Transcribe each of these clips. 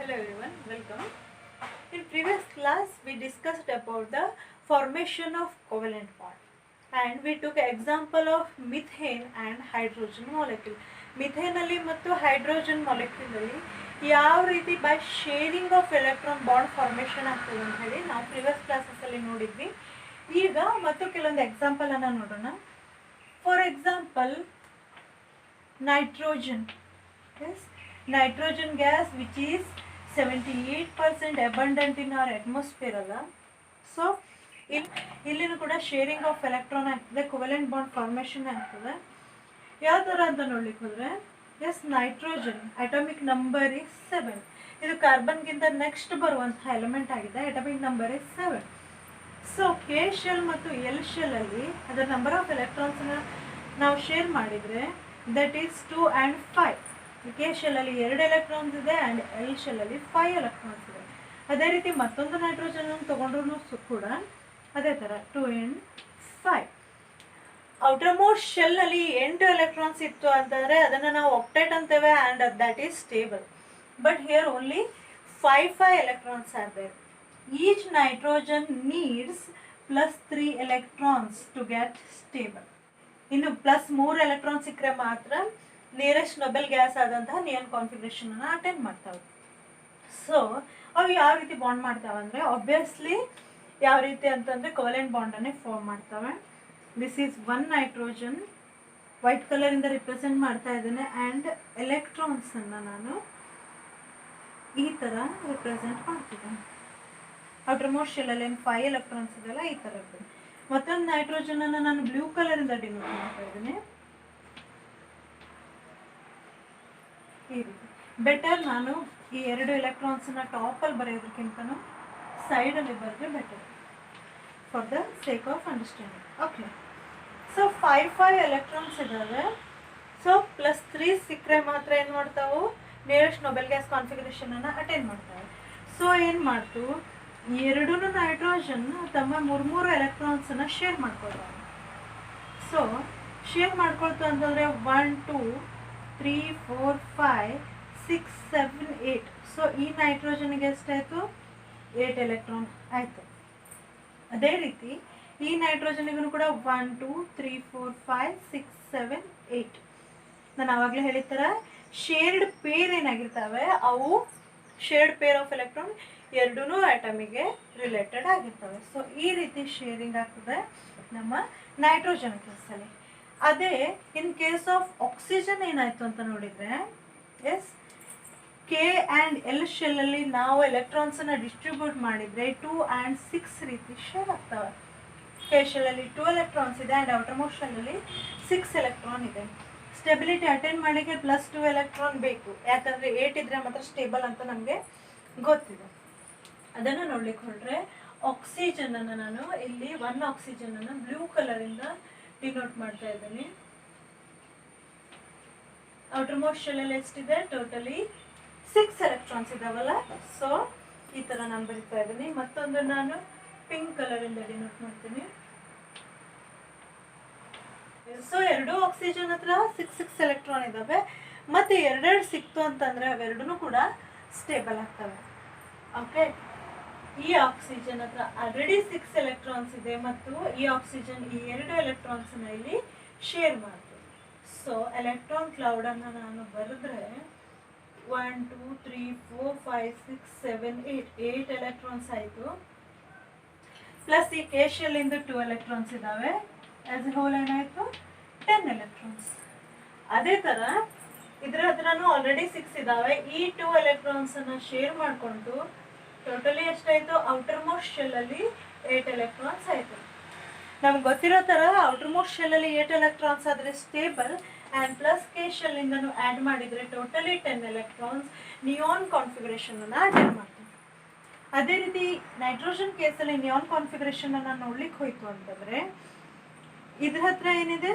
Hello everyone, welcome. In previous class we discussed about the formation of covalent bond and we took an example of methane and hydrogen molecule. Methane alli mattu hydrogen molecule alli ಯಾವ ರೀತಿ by sharing of electron bond formation ಆಗ್ತದೆ ಅಂತ ಹೇಳಿ ನಾವು previous classes ಅಲ್ಲಿ ನೋಡಿದ್ವಿ. ಈಗ ಮತ್ತು ಕೆಲವೊಂದು ಎಕ್ಸಾಂಪಲ್ ಅನ್ನು ನೋಡೋಣ. For example, nitrogen. Yes, nitrogen gas which is 78% abundant in our atmosphere ಅಲ್ಲ. ಸೊ ಇಲ್ಲಿನೂ ಕೂಡ ಶೇರಿಂಗ್ ಆಫ್ ಎಲೆಕ್ಟ್ರಾನ್ ಆಗ್ತದೆ, ಕೋವೆಲೆಂಟ್ ಬಾಂಡ್ ಫಾರ್ಮೇಷನ್ ಆಗ್ತದೆ. ಯಾವ ಥರ ಅಂತ ನೋಡ್ಲಿಕ್ಕೆ ಹೋದರೆ, yes nitrogen atomic number is 7. ಇದು ಕಾರ್ಬನ್ಗಿಂತ ನೆಕ್ಸ್ಟ್ ಬರುವಂತಹ ಎಲಿಮೆಂಟ್ ಆಗಿದೆ. Atomic number is 7. So K shell ಮತ್ತು ಎಲ್ ಶೆಲ್ ಅಲ್ಲಿ ಅದರ ನಂಬರ್ ಆಫ್ ಎಲೆಕ್ಟ್ರಾನ್ಸ್ನ ನಾವು ಶೇರ್ ಮಾಡಿದರೆ that is 2 and 5. K shell ಅಲ್ಲಿ 2 ಎಲೆಕ್ಟ್ರಾನ್ಸ್ ಇದೆ ಆ್ಯಂಡ್ ಎಲ್ ಶೆಲ್ ಅಲ್ಲಿ 5 ಎಲೆಕ್ಟ್ರಾನ್ಸ್ ಇದೆ. ಅದೇ ರೀತಿ ಮತ್ತೊಂದು ನೈಟ್ರೋಜನ್ ತಗೊಂಡ್ರು ಕೂಡ ಅದೇ ಥರ 2 and 5. ಔಟರ್ ಮೋಸ್ಟ್ ಶೆಲ್ ಅಲ್ಲಿ 8 ಎಲೆಕ್ಟ್ರಾನ್ಸ್ ಇತ್ತು ಅಂತಂದರೆ ಅದನ್ನು ನಾವು ಆಕ್ಟೇಟ್ ಅಂತೇವೆ and that is stable. But here only 5 electrons are there. Each nitrogen needs +3 electrons to get stable. ಇನ್ನು +3 ಎಲೆಕ್ಟ್ರಾನ್ ಸಿಕ್ಕರೆ ಮಾತ್ರ ನಿಯರೆಸ್ಟ್ ನೊಬೆಲ್ ಗ್ಯಾಸ್ ಆದಂತಹ ನಿಯಾನ್ ಕಾನ್ಫಿಗರೇಷನ್ ಅನ್ನು ಅಟೆಂಡ್ ಮಾಡ್ತಾವೆ. ಸೊ ಅವು ಯಾವ ರೀತಿ ಬಾಂಡ್ ಮಾಡ್ತಾವೆ ಅಂದರೆ, ಆಬ್ವಿಯಸ್ಲಿ ಯಾವ ರೀತಿ ಅಂತಂದರೆ ಕೋವೆಲೆಂಟ್ ಬಾಂಡನ್ನೇ ಫಾರ್ಮ್ ಮಾಡ್ತವೆ. ದಿಸ್ ಈಸ್ 1 ನೈಟ್ರೋಜನ್, ವೈಟ್ ಕಲರಿಂದ ರಿಪ್ರೆಸೆಂಟ್ ಮಾಡ್ತಾ ಇದ್ದೇನೆ ಆ್ಯಂಡ್ ಎಲೆಕ್ಟ್ರಾನ್ಸನ್ನು ನಾನು ಈ ಥರ ರಿಪ್ರೆಸೆಂಟ್ ಮಾಡ್ತಿದ್ದೇನೆ. ಔಟರ್ ಮೋಸ್ಟ್ ಶೆಲ್ಲಲ್ಲಿ ಏನು 5 ಎಲೆಕ್ಟ್ರಾನ್ಸ್ ಇದೆಲ್ಲ ಈ ಥರ ಇರ್ತದೆ. ಮತ್ತೊಂದು ನೈಟ್ರೋಜನನ್ನು ನಾನು ಬ್ಲೂ ಕಲರಿಂದ ಡಿನೋಟ್ ಮಾಡ್ತಾ ಇದ್ದೀನಿ. ಈ ರೀತಿ ಬೆಟರ್ ನಾನು ಈ 2 ಎಲೆಕ್ಟ್ರಾನ್ಸನ್ನ ಟಾಪಲ್ಲಿ ಬರೆಯೋದಕ್ಕಿಂತನೂ ಸೈಡಲ್ಲಿ ಬರೆದ್ರೆ better for the sake of understanding. Okay, so 5 electrons ಇದ್ದಾವೆ. ಸೊ +3 ಸಿಕ್ಕರೆ ಮಾತ್ರ ಏನು ಮಾಡ್ತಾವೆ, ನಿಯರೆಸ್ಟ್ ನೊಬೆಲ್ ಗ್ಯಾಸ್ ಕಾನ್ಫಿಗರೇಷನನ್ನು ಅಟೆಂಡ್ ಮಾಡ್ತವೆ. ಸೊ ಏನು ಮಾಡ್ತು, 2 ನೈಟ್ರೋಜನ್ ತಮ್ಮ 3 ಎಲೆಕ್ಟ್ರಾನ್ಸನ್ನು ಶೇರ್ ಮಾಡ್ಕೊಳ್ತಾವೆ. ಸೊ ಶೇರ್ ಮಾಡ್ಕೊಳ್ತು ಅಂತಂದರೆ 1 2 3 4 5 6 7 8. ಸೊ ಈ ನೈಟ್ರೋಜನ್ಗೆ ಎಷ್ಟಾಯಿತು, 8 ಎಲೆಕ್ಟ್ರಾನ್ ಆಯಿತು. ಅದೇ ರೀತಿ ಈ ನೈಟ್ರೋಜನ್ಗೂ ಕೂಡ 1 2 3 4 5 6 7 8. ನಾನು ಆವಾಗಲೇ ಹೇಳಿದ ಶೇರ್ಡ್ ಪೇರ್ ಏನಾಗಿರ್ತವೆ, ಅವು ಶೇರ್ಡ್ ಪೇರ್ ಆಫ್ ಎಲೆಕ್ಟ್ರಾನ್ ಎರಡೂ ಆಟಮಿಗೆ ರಿಲೇಟೆಡ್ ಆಗಿರ್ತವೆ. ಸೊ ಈ ರೀತಿ ಶೇರಿಂಗ್ ಆಗ್ತದೆ ನಮ್ಮ ನೈಟ್ರೋಜನ್ ಕೇಸಲ್ಲಿ. ಅದೇ ಇನ್ ಕೇಸ್ ಆಫ್ ಆಕ್ಸಿಜನ್ ಏನಾಯಿತು ಅಂತ ನೋಡಿದರೆ, ಎಸ್ ಕೆ ಆ್ಯಂಡ್ ಎಲ್ ಶೆಲ್ಲಲ್ಲಿ ನಾವು ಎಲೆಕ್ಟ್ರಾನ್ಸನ್ನು ಡಿಸ್ಟ್ರಿಬ್ಯೂಟ್ ಮಾಡಿದರೆ 2 and 6 ರೀತಿ ಶೇರ್ ಆಗ್ತವೆ. ಕೆ ಶೆಲ್ಲಲ್ಲಿ 2 ಎಲೆಕ್ಟ್ರಾನ್ಸ್ ಇದೆ ಆ್ಯಂಡ್ ಔಟರ್ ಮೋಸ್ಟ್ ಶೆಲ್ಲಲ್ಲಿ 6 ಎಲೆಕ್ಟ್ರಾನ್ ಇದೆ. ಸ್ಟೆಬಿಲಿಟಿ ಅಟೆಂಡ್ ಮಾಡಲಿಕ್ಕೆ +2 ಎಲೆಕ್ಟ್ರಾನ್ ಬೇಕು, ಯಾಕಂದರೆ 8 ಇದ್ದರೆ ಮಾತ್ರ ಸ್ಟೇಬಲ್ ಅಂತ ನಮಗೆ ಗೊತ್ತಿದೆ. ಅದನ್ನು ನೋಡ್ಲಿಕ್ಕೆ ಹೊರಟ್ರೆ ಆಕ್ಸಿಜನನ್ನು ನಾನು ಇಲ್ಲಿ 1 ಆಕ್ಸಿಜನನ್ನು ಬ್ಲೂ ಕಲರಿಂದ ಡಿನೋಟ್ ಮಾಡ್ತಾ ಇದ್ದೀನಿ. ಔಟರ್ ಮೋಸ್ಟ್ ಶೆಲ್ಲಲ್ಲಿ ಎಷ್ಟಿದೆ, ಟೋಟಲಿ 6 ಎಲೆಕ್ಟ್ರಾನ್ಸ್ ಇದಾವಲ್ಲ. ಸೊ ಈ ಥರ ನಾನು ಬರಿತಾ ಇದ್ದೀನಿ. ಮತ್ತೊಂದು ನಾನು ಪಿಂಕ್ ಕಲರಿಂದ ಡಿನೋಟ್ ಮಾಡ್ತೀನಿ. ಸೊ 2 ಆಕ್ಸಿಜನ್ ಹತ್ರ 6 ಎಲೆಕ್ಟ್ರಾನ್ ಇದ್ದಾವೆ. ಮತ್ತು 2 ಸಿಕ್ತು ಅಂತಂದರೆ ಅವೆರಡೂ ಕೂಡ ಸ್ಟೇಬಲ್ ಆಗ್ತವೆ. ಓಕೆ, ಈ ಆಕ್ಸಿಜನ್ ಹತ್ರ ಆಲ್ರೆಡಿ 6 ಎಲೆಕ್ಟ್ರಾನ್ಸ್ ಇದೆ ಮತ್ತು ಈ ಆಕ್ಸಿಜನ್ ಈ 2 ಎಲೆಕ್ಟ್ರಾನ್ಸನ್ನ ಇಲ್ಲಿ ಶೇರ್ ಮಾಡ್ತೀವಿ. ಸೊ ಎಲೆಕ್ಟ್ರಾನ್ ಕ್ಲೌಡನ್ನು ನಾನು ಬರೆದ್ರೆ 1 2 3 4 5 6 7 8 ಎಲೆಕ್ಟ್ರಾನ್ಸ್ ಆಯಿತು. ಪ್ಲಸ್ ಈ ಕೆ ಶೆಲ್ಲಿಂದ 2 ಎಲೆಕ್ಟ್ರಾನ್ಸ್ ಇದ್ದಾವೆ. ಆ್ಯಸ್ ಎ ಹೋಲ್ ಏನಾಯಿತು, 10 ಎಲೆಕ್ಟ್ರಾನ್ಸ್. ಅದೇ ಥರ ಇದರ ಹತ್ರನೂ ಆಲ್ರೆಡಿ 6 ಇದ್ದಾವೆ. ಈ 2 ಎಲೆಕ್ಟ್ರಾನ್ಸನ್ನು ಶೇರ್ ಮಾಡಿಕೊಂಡು ಟೋಟಲಿ ಎಷ್ಟಾಯಿತು, ಔಟರ್ ಮೋಸ್ಟ್ ಶೆಲ್ಲಲ್ಲಿ 8 ಎಲೆಕ್ಟ್ರಾನ್ಸ್ ಆಯಿತು. ನಮ್ಗೆ ಗೊತ್ತಿರೋ ಥರ ಔಟರ್ ಮೋಸ್ಟ್ ಶೆಲ್ಲಲ್ಲಿ 8 ಎಲೆಕ್ಟ್ರಾನ್ಸ್ ಆದರೆ ಸ್ಟೇಬಲ್ ಆ್ಯಂಡ್ ಪ್ಲಸ್ ಕೆ ಶೆಲ್ಲಿಂದನೂ ಆ್ಯಡ್ ಮಾಡಿದರೆ ಟೋಟಲಿ 10 ಎಲೆಕ್ಟ್ರಾನ್ಸ್ ನಿಯಾನ್ ಕಾನ್ಫಿಗರೇಷನನ್ನು ಅಟೆಂಡ್ ಮಾಡ್ತೀವಿ. ಅದೇ ರೀತಿ ನೈಟ್ರೋಜನ್ ಕೇಸಲ್ಲಿ ನಿಯಾನ್ ಕಾನ್ಫಿಗರೇಷನನ್ನು ನೋಡ್ಲಿಕ್ಕೆ ಹೋಯಿತು ಅಂತಂದರೆ ಇದ್ರ ಹತ್ರ ಏನಿದೆ,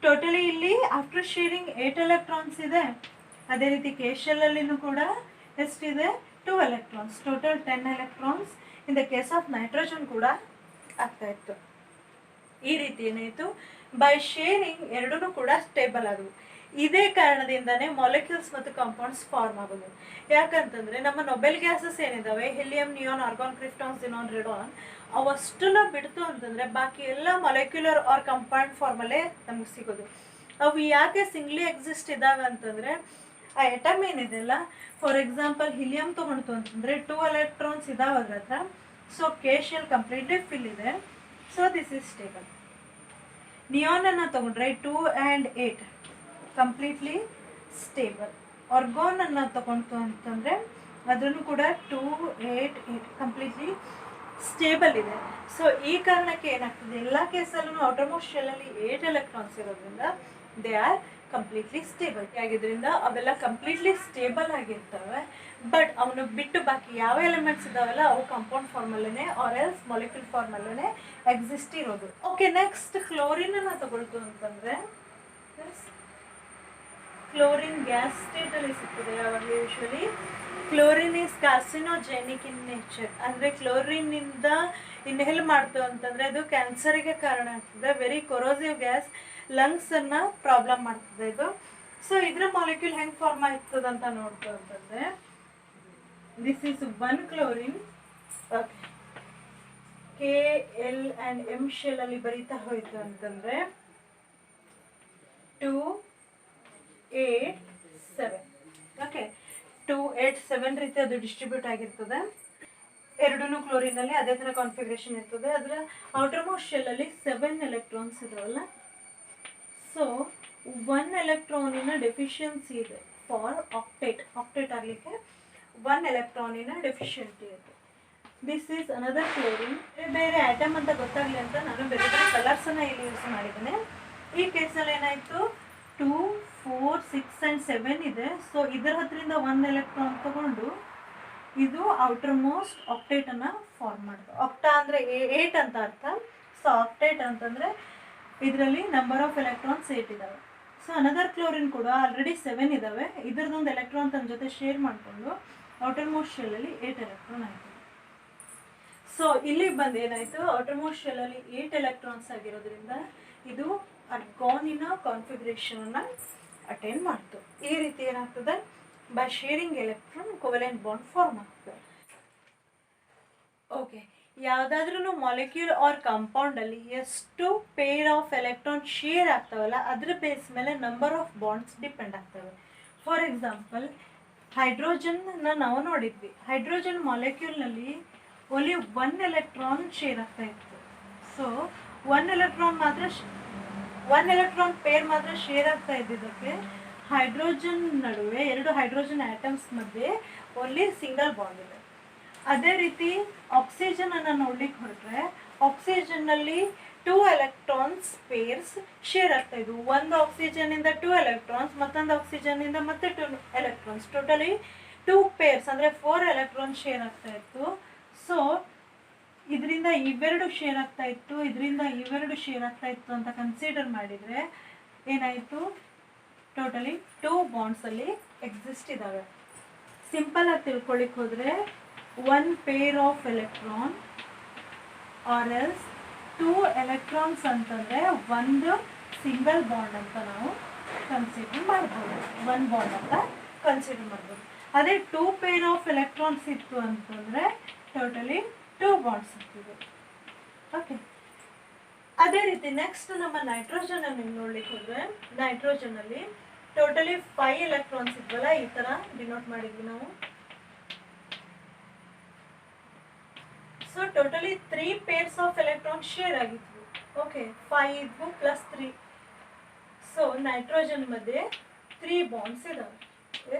ಟೋಟಲಿ ಇಲ್ಲಿ ಆಫ್ಟರ್ ಶೇರಿಂಗ್ 8 ಎಲೆಕ್ಟ್ರಾನ್ಸ್ ಇದೆ. ಅದೇ ರೀತಿ ಕೆ ಶೆಲ್ಲಲ್ಲಿನೂ ಕೂಡ ಎಷ್ಟಿದೆ, 2 electrons, total 10 electrons. In the case of nitrogen ಕೂಡ ಆಗ್ತಾ ಇತ್ತು. ಈ ರೀತಿ ಏನಾಯಿತು, ಬೈ ಶೇರಿಂಗ್ ಎರಡೂ ಕೂಡ ಸ್ಟೇಬಲ್ ಆದವು. ಇದೇ ಕಾರಣದಿಂದಾನೇ ಮಾಲಿಕ್ಯೂಲ್ಸ್ ಮತ್ತು ಕಾಂಪೌಂಡ್ಸ್ ಫಾರ್ಮ್ ಆಗೋದು. ಯಾಕಂತಂದ್ರೆ ನಮ್ಮ ನೊಬೆಲ್ ಗ್ಯಾಸಸ್ ಏನಿದಾವೆ, helium, neon, argon, krypton, xenon, radon, ಅವಷ್ಟನ್ನ ಬಿಡ್ತು ಅಂತಂದ್ರೆ ಬಾಕಿ ಎಲ್ಲ ಮಾಲಿಕ್ಯುಲರ್ ಆರ್ ಕಂಪೌಂಡ್ ಫಾರ್ಮಲ್ಲೇ ನಮ್ಗೆ ಸಿಗೋದು. ಅವು ಯಾಕೆ ಸಿಂಗ್ಲಿ ಎಕ್ಸಿಸ್ಟ್ ಇದಾವೆ ಅಂತಂದ್ರೆ ಆ ಎಟಮ್ ಏನಿದೆಲ್ಲ, ಫಾರ್ ಎಕ್ಸಾಂಪಲ್ ಹಿಲಿಯಂ ತಗೊಂಡು ಅಂತಂದ್ರೆ 2 ಎಲೆಕ್ಟ್ರಾನ್ಸ್ ಇದಾವೆ ಅದ್ರ ಹತ್ರ. So K shell completely fill ಇದೆ. So this is stable. Neon ಅನ್ನ ತಗೊಂಡ್ರೆ 2 and 8 ಕಂಪ್ಲೀಟ್ಲಿ ಸ್ಟೇಬಲ್. ಆರ್ಗಾನ್ ಅನ್ನ ತಗೊಂಡು ಅಂತಂದ್ರೆ ಅದನ್ನು ಕೂಡ 2, 8, 8 ಕಂಪ್ಲೀಟ್ಲಿ ಸ್ಟೇಬಲ್ ಇದೆ. ಸೊ ಈ ಕಾರಣಕ್ಕೆ ಏನಾಗ್ತದೆ, ಎಲ್ಲ ಕೇಸಲ್ಲೂ ಔಟರ್ಮೋಸ್ಟ್ ಶೆಲ್ ಅಲ್ಲಿ 8 ಎಲೆಕ್ಟ್ರಾನ್ಸ್ ಇರೋದ್ರಿಂದ ದೇ ಆರ್ ಕಂಪ್ಲೀಟ್ಲಿ ಸ್ಟೇಬಲ್ ಆಗಿದ್ರಿಂದ ಅವೆಲ್ಲ ಕಂಪ್ಲೀಟ್ಲಿ ಸ್ಟೇಬಲ್ ಆಗಿರ್ತವೆ. ಬಟ್ ಅವನು ಬಿಟ್ಟು ಬಾಕಿ ಯಾವ ಎಲಿಮೆಂಟ್ಸ್ ಇದಾವಲ್ಲ ಅವು ಕಾಂಪೌಂಡ್ ಫಾರ್ಮಲ್ಲೇ ಆರ್ ಎಲ್ಸ್ ಮಾಲಿಕ್ಯೂಲ್ ಫಾರ್ಮಲ್ಲೇ ಎಕ್ಸಿಸ್ಟ್ ಇರೋದು. ಓಕೆ, ನೆಕ್ಸ್ಟ್ ಕ್ಲೋರಿನ್ ಅನ್ನ ತಗೊಳ್ತು ಅಂತಂದ್ರೆ ಕ್ಲೋರಿನ್ ಗ್ಯಾಸ್ ಸ್ಟೇಟ್ ಅಲ್ಲಿ ಸಿಗ್ತದೆ ಯಾವಾಗ. Usually chlorine is carcinogenic in nature. ಅಂದ್ರೆ ಕ್ಲೋರಿನ್ ಇಂದ ಇನ್ಹೇಲ್ ಮಾಡ್ತು ಅಂತಂದ್ರೆ ಅದು ಕ್ಯಾನ್ಸರ್ಗೆ ಕಾರಣ ಆಗ್ತದೆ. ವೆರಿ ಕೊರೋಸಿವ್ ಗ್ಯಾಸ್, ಲಂಗ್ಸ್ ಅನ್ನ ಪ್ರಾಬ್ಲಮ್ ಮಾಡ್ತದೆ ಇದು. ಸೊ ಇದ್ರ ಮಾಲಿಕ್ಯೂಲ್ ಹೆಂಗ್ ಫಾರ್ಮ್ ಆಗ್ತದ ಅಂತ ನೋಡ್ತು ಅಂತಂದ್ರೆ this is 1 chlorine. Okay, KL and M shell ಅಲ್ಲಿ ಬರೀತಾ ಹೋಯ್ತು ಅಂತಂದ್ರೆ 2, 8, 7. ಓಕೆ, 2, 8, 7 ರೀತಿ ಅದು ಡಿಸ್ಟ್ರಿಬ್ಯೂಟ್ ಆಗಿರ್ತದೆ. ಎರಡೂ ಕ್ಲೋರಿನ್ ಅಲ್ಲಿ ಅದೇ ತರ ಕಾನ್ಫಿಗರೇಷನ್ ಇರ್ತದೆ. ಅದರ ಔಟರ್ ಮೋಸ್ಟ್ ಶೆಲ್ ಅಲ್ಲಿ 7 ಎಲೆಕ್ಟ್ರಾನ್ಸ್ ಇದಾವಲ್ಲ. ಸೊ 1 ಎಲೆಕ್ಟ್ರಾನಿನ ಡೆಫಿಷಿಯನ್ಸಿ ಇದೆ ಫಾರ್ ಆಕ್ಟೇಟ್ ಆಗಲಿಕ್ಕೆ 1 ಎಲೆಕ್ಟ್ರಾನಿನ ಡೆಫಿಷಿಯಂಟಿ ಇದೆ. This is another chlorine. ಬೇರೆ ಆಟಮ್ ಅಂತ ಗೊತ್ತಾಗಲಿ ಅಂತ ನಾನು ಬೇರೆ ಬೇರೆ ಕಲರ್ಸನ್ನು ಇಲ್ಲಿ ಯೂಸ್ ಮಾಡಿದ್ದೇನೆ. ಈ ಕೇಸಲ್ಲಿ ಏನಾಯಿತು, 2, 4, 6 and 7 ಇದೆ. ಸೊ ಇದರ ಹತ್ರದಿಂದ 1 ಎಲೆಕ್ಟ್ರಾನ್ ತಗೊಂಡು ಇದು ಔಟರ್ ಮೋಸ್ಟ್ ಆಕ್ಟೇಟನ್ನು ಫಾರ್ಮ್ ಮಾಡ್ತಾರೆ. ಆಕ್ಟಾ ಅಂದರೆ 8 ಅಂತ ಅರ್ಥ. ಸೊ ಆಕ್ಟೇಟ್ ಅಂತಂದರೆ ಇದರಲ್ಲಿ ನಂಬರ್ ಆಫ್ ಎಲೆಕ್ಟ್ರಾನ್ಸ್ 8 ಇದ್ದಾವೆ. ಸೊ ಅನದರ್ ಕ್ಲೋರಿನ್ ಕೂಡ ಆಲ್ರೆಡಿ 7 ಇದ್ದಾವೆ. ಇದರದೊಂದು ಎಲೆಕ್ಟ್ರಾನ್ ತನ್ನ ಜೊತೆ ಶೇರ್ ಮಾಡಿಕೊಂಡು ಔಟರ್ ಮೋಸ್ಟ್ ಶೆಲ್ಲಲ್ಲಿ 8 ಎಲೆಕ್ಟ್ರಾನ್ ಆಯಿತು. ಸೊ ಇಲ್ಲಿ ಬಂದು ಏನಾಯಿತು, ಔಟರ್ ಮೋಸ್ಟ್ ಶೆಲ್ಲಲ್ಲಿ 8 ಎಲೆಕ್ಟ್ರಾನ್ಸ್ ಆಗಿರೋದ್ರಿಂದ ಇದು ಆರ್ಗಾನಿನ ಕಾನ್ಫಿಗರೇಷನನ್ನು ಅಟೆಂಡ್ ಮಾಡ್ತು. ಈ ರೀತಿ ಏನಾಗ್ತದೆ, by sharing electron covalent bond form ಆಗ್ತದೆ. ಓಕೆ, ಯಾವುದಾದ್ರೂ ಮಾಲಿಕ್ಯೂಲ್ ಆರ್ ಕಾಂಪೌಂಡಲ್ಲಿ ಎಷ್ಟು ಪೇರ್ ಆಫ್ ಎಲೆಕ್ಟ್ರಾನ್ ಶೇರ್ ಆಗ್ತಾವಲ್ಲ ಅದ್ರ ಬೇಸ್ ಮೇಲೆ ನಂಬರ್ ಆಫ್ ಬಾಂಡ್ಸ್ ಡಿಪೆಂಡ್ ಆಗ್ತವೆ. ಫಾರ್ ಎಕ್ಸಾಂಪಲ್ ಹೈಡ್ರೋಜನ್ನ ನಾವು ನೋಡಿದ್ವಿ. ಹೈಡ್ರೋಜನ್ ಮಾಲಿಕ್ಯೂಲ್ನಲ್ಲಿ ಓನ್ಲಿ 1 ಎಲೆಕ್ಟ್ರಾನ್ ಶೇರ್ ಆಗ್ತಾ ಇತ್ತು. ಸೊ 1 ಎಲೆಕ್ಟ್ರಾನ್ ಪೇರ್ ಮಾತ್ರ ಶೇರ್ ಆಗ್ತಾ ಇದ್ದಿದ್ದಕ್ಕೆ ಹೈಡ್ರೋಜನ್ ನಡುವೆ 2 ಹೈಡ್ರೋಜನ್ ಆಟಮ್ಸ್ ಮಧ್ಯೆ ಓನ್ಲಿ ಸಿಂಗಲ್ ಬಾಂಡ್ ಇದೆ. ಅದೇ ರೀತಿ ಆಕ್ಸಿಜನ್ ಅನ್ನು ನೋಡ್ಲಿಕ್ಕೆ ಹೊರಟ್ರೆ ಆಕ್ಸಿಜನ್ನಲ್ಲಿ 2 ಎಲೆಕ್ಟ್ರಾನ್ಸ್ ಪೇರ್ಸ್ ಶೇರ್ ಆಗ್ತಾ ಇದ್ವು. ಒಂದು ಆಕ್ಸಿಜನ್ ಇಂದ 2 ಎಲೆಕ್ಟ್ರಾನ್ಸ್, ಮತ್ತೊಂದು ಆಕ್ಸಿಜನ್ ಇಂದ ಮತ್ತೆ 2 ಎಲೆಕ್ಟ್ರಾನ್ಸ್, ಟೋಟಲಿ 2 ಪೇರ್ಸ್ ಅಂದರೆ 4 ಎಲೆಕ್ಟ್ರಾನ್ ಶೇರ್ ಆಗ್ತಾ ಇತ್ತು. ಸೊ ಇದರಿಂದ ಇವೆರಡು ಶೇರ್ ಆಗ್ತಾ ಇತ್ತು, ಇದರಿಂದ ಇವೆರಡು ಶೇರ್ ಆಗ್ತಾ ಇತ್ತು ಅಂತ ಕನ್ಸಿಡರ್ ಮಾಡಿದರೆ ಏನಾಯಿತು, ಟೋಟಲಿ 2 ಬಾಂಡ್ಸ್ ಅಲ್ಲಿ ಎಕ್ಸಿಸ್ಟ್ ಇದ್ದಾವೆ. ಸಿಂಪಲ್ ಆಗಿ ತಿಳ್ಕೊಳ್ಳಿಕ್ಕೆ ಹೋದರೆ 1 pair of electron or else 2 electrons ಅಂತಂದರೆ ಒಂದು ಸಿಂಗಲ್ ಬಾಂಡ್ ಅಂತ ನಾವು ಕನ್ಸಿಡರ್ ಮಾಡ್ಬೋದು. 1 ಬಾಂಡ್ ಅಂತ ಕನ್ಸಿಡರ್ ಮಾಡ್ಬೋದು. ಅದೇ 2 ಪೇರ್ ಆಫ್ ಎಲೆಕ್ಟ್ರಾನ್ಸ್ ಇತ್ತು ಅಂತಂದರೆ ಟೋಟಲಿ 2 ಬಾಂಡ್ಸ್ ಇರ್ತದೆ. ಓಕೆ, ಅದೇ ರೀತಿ ನೆಕ್ಸ್ಟ್ ನಮ್ಮ ನೈಟ್ರೋಜನ್ ಅನ್ನು ನೋಡ್ಲಿಕ್ಕೆ ಹೋದರೆ ನೈಟ್ರೋಜನಲ್ಲಿ ಟೋಟಲಿ 5 ಎಲೆಕ್ಟ್ರಾನ್ಸ್ ಇದ್ವಲ್ಲ, ಈ ಥರ ಡಿನೋಟ್ ಮಾಡಿದ್ವಿ ನಾವು. So totally 3 pairs of electron share ಆಗಿದ್ವು. ಓಕೆ, 5 ಇದ್ವು ಪ್ಲಸ್ 3. ಸೊ ನೈಟ್ರೋಜನ್ ಮಧ್ಯೆ 3 ಬಾಂಡ್ಸ್ ಇದಾವೆ.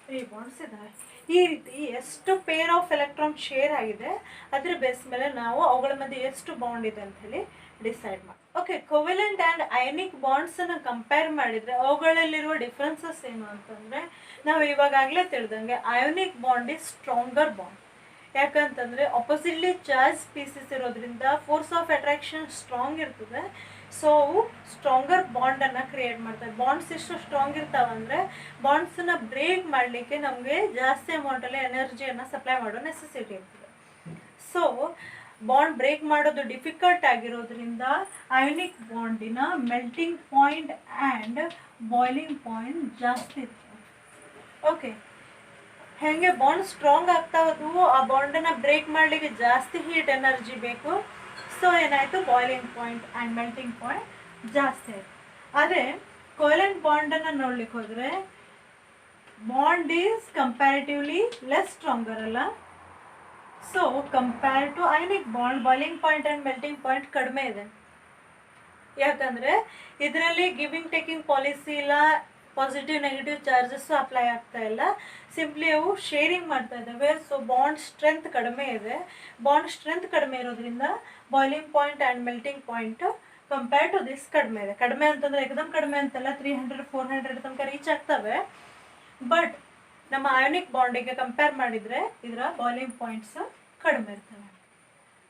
3 ಬಾಂಡ್ಸ್ ಇದಾವೆ. ಈ ರೀತಿ ಎಷ್ಟು ಪೇರ್ ಆಫ್ ಎಲೆಕ್ಟ್ರಾನ್ ಶೇರ್ ಆಗಿದೆ ಅದ್ರ ಬೇಸ್ ಮೇಲೆ ನಾವು ಅವುಗಳ ಮಧ್ಯೆ ಎಷ್ಟು ಬಾಂಡ್ ಇದೆ ಅಂತ ಹೇಳಿ ಡಿಸೈಡ್ ಮಾಡಿ. ಓಕೆ, ಕೋವೆಲೆಂಟ್ ಆ್ಯಂಡ್ ಅಯನಿಕ್ ಬಾಂಡ್ಸನ್ನು ಕಂಪೇರ್ ಮಾಡಿದರೆ ಅವುಗಳಲ್ಲಿರುವ ಡಿಫ್ರೆನ್ಸಸ್ ಏನು ಅಂತಂದರೆ ನಾವು ಇವಾಗಲೇ ತಿಳಿದಂಗೆ ionic bond is stronger bond. ಯಾಕಂತಂದರೆ ಆಪೋಸಿಟ್ಲಿ ಚಾರ್ಜ್ ಸ್ಪೀಸಸ್ ಇರೋದ್ರಿಂದ ಫೋರ್ಸ್ ಆಫ್ ಅಟ್ರಾಕ್ಷನ್ ಸ್ಟ್ರಾಂಗ್ ಇರ್ತದೆ. ಸೊ ಅವು ಸ್ಟ್ರಾಂಗರ್ ಬಾಂಡನ್ನು ಕ್ರಿಯೇಟ್ ಮಾಡ್ತವೆ. ಬಾಂಡ್ಸ್ ಎಷ್ಟು ಸ್ಟ್ರಾಂಗ್ ಇರ್ತಾವಂದರೆ ಬಾಂಡ್ಸನ್ನು ಬ್ರೇಕ್ ಮಾಡಲಿಕ್ಕೆ ನಮಗೆ ಜಾಸ್ತಿ ಅಮೌಂಟಲ್ಲಿ ಎನರ್ಜಿಯನ್ನು ಸಪ್ಲೈ ಮಾಡೋ ನೆಸೆಸಿಟಿ ಇರ್ತದೆ. ಸೊ ಬಾಂಡ್ ಬ್ರೇಕ್ ಮಾಡೋದು ಡಿಫಿಕಲ್ಟ್ ಆಗಿರೋದ್ರಿಂದ ಅಯೋನಿಕ್ ಬಾಂಡಿನ melting point and boiling point ಜಾಸ್ತಿ ಇರ್ತದೆ. ಓಕೆ, ಹೇಗೆ ಬಾಂಡ್ ಸ್ಟ್ರಾಂಗ್ ಆಗ್ತಾ ಹೋದ್ವು ಆ ಬಾಂಡನ್ನು ಬ್ರೇಕ್ ಮಾಡಲಿಕ್ಕೆ ಜಾಸ್ತಿ ಹೀಟ್ ಎನರ್ಜಿ ಬೇಕು. ಸೊ ಏನಾಯಿತು, boiling point and melting point ಜಾಸ್ತಿ ಆಯಿತು. ಅದೇ ಕೋಲೆಂಟ್ ಬಾಂಡನ್ನು ನೋಡ್ಲಿಕ್ಕೆ ಹೋದರೆ bond is comparatively less stronger ಅಲ್ಲ. So compare to ionic bond boiling point and melting point ಕಡಿಮೆ ಇದೆ. ಯಾಕಂದರೆ ಇದರಲ್ಲಿ ಗಿವಿಂಗ್ ಟೇಕಿಂಗ್ ಪಾಲಿಸಿ ಇಲ್ಲ, ಪಾಸಿಟಿವ್ ನೆಗೆಟಿವ್ ಚಾರ್ಜಸ್ಸು ಅಪ್ಲೈ ಆಗ್ತಾ ಇಲ್ಲ, ಸಿಂಪ್ಲಿ ಅವು ಶೇರಿಂಗ್ ಮಾಡ್ತಾ ಇದ್ದಾವೆ. ಸೊ ಬಾಂಡ್ ಸ್ಟ್ರೆಂತ್ ಕಡಿಮೆ ಇದೆ. ಬಾಂಡ್ ಸ್ಟ್ರೆಂತ್ ಕಡಿಮೆ ಇರೋದ್ರಿಂದ boiling point and melting point compare to this ಕಡಿಮೆ ಇದೆ. ಕಡಿಮೆ ಅಂತಂದರೆ ಎಕ್ದಮ್ ಕಡಿಮೆ ಅಂತಲ್ಲ, 300-400 ತನಕ ರೀಚ್ ಆಗ್ತವೆ. ಬಟ್ ನಮ್ಮ ಅಯೋನಿಕ್ ಬಾಂಡಿಗೆ ಕಂಪೇರ್ ಮಾಡಿದರೆ ಇದರ ಬಾಯ್ಲಿಂಗ್ ಪಾಯಿಂಟ್ಸ್ ಕಡಿಮೆ ಇರ್ತವೆ.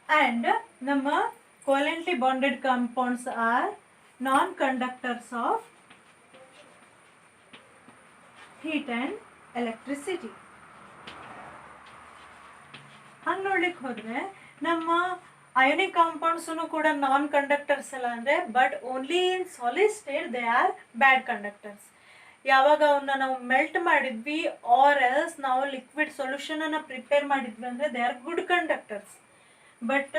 ಆ್ಯಂಡ್ ನಮ್ಮ covalently bonded compounds are non-conductors of heat and electricity. ಹಂಗೆ ನೋಡ್ಲಿಕ್ಕೆ ಹೋದರೆ ನಮ್ಮ ಅಯೋನಿಕ್ ಕಾಂಪೌಂಡ್ಸೂ ಕೂಡ ನಾನ್ ಕಂಡಕ್ಟರ್ಸ್ ಅಲ್ಲ ಅಂದರೆ, but only in solid state they are bad conductors. ಯಾವಾಗ ಅವನ್ನ ನಾವು ಮೆಲ್ಟ್ ಮಾಡಿದ್ವಿ ಆರ್ ಎಲ್ಸ್ ನಾವು ಲಿಕ್ವಿಡ್ ಸೊಲ್ಯೂಷನನ್ನು ಪ್ರಿಪೇರ್ ಮಾಡಿದ್ವಿ ಅಂದರೆ they are good conductors. But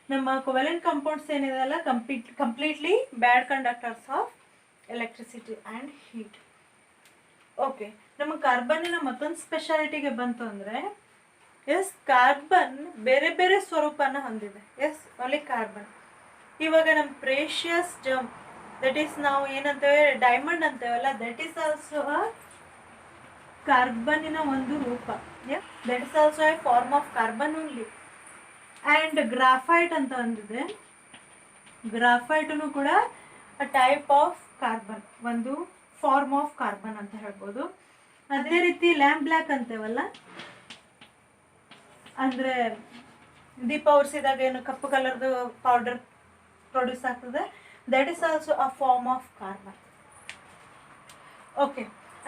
ನಮ್ಮ ಕೋವೆಲೆಂಟ್ ಕಾಂಪೌಂಡ್ಸ್ ಏನಿದೆಲ್ಲ completely bad conductors of electricity and heat. Okay, ನಮ್ಮ ಕಾರ್ಬನ್ನಿನ ಮತ್ತೊಂದು ಸ್ಪೆಷಾಲಿಟಿಗೆ ಬಂತು ಅಂದರೆ, ಎಸ್ ಕಾರ್ಬನ್ ಬೇರೆ ಬೇರೆ ಸ್ವರೂಪನ ಹೊಂದಿದೆ. Yes only carbon. ಇವಾಗ ನಮ್ಮ ಪ್ರೇಷಿಯಸ್ ಜಮ್ ದಟ್ ಈಸ್ ನಾವು ಏನಂತೇವೆ ಡೈಮಂಡ್ ಅಂತೇವಲ್ಲ, ದಟ್ ಈಸ್ ಆಲ್ಸೋ ಕಾರ್ಬನ್ನಿನ ಒಂದು ರೂಪ. That is also a form of carbon only. And graphite ಅಂತ ಒಂದಿದೆ. ಗ್ರಾಫೈಟೂ ಕೂಡ ಟೈಪ್ ಆಫ್ ಕಾರ್ಬನ್, ಒಂದು ಫಾರ್ಮ್ ಆಫ್ ಕಾರ್ಬನ್ ಅಂತ ಹೇಳ್ಬೋದು. ಅದೇ ರೀತಿ ಲ್ಯಾಂಪ್ ಬ್ಲ್ಯಾಕ್ ಅಂತೇವಲ್ಲ, ಅಂದರೆ ದೀಪ ಉರಿಸಿದಾಗ ಏನು ಕಪ್ಪು ಕಲರ್ದು ಪೌಡರ್ ಪ್ರೊಡ್ಯೂಸ್ ಆಗ್ತದೆ, that is also a form of carbon. Okay,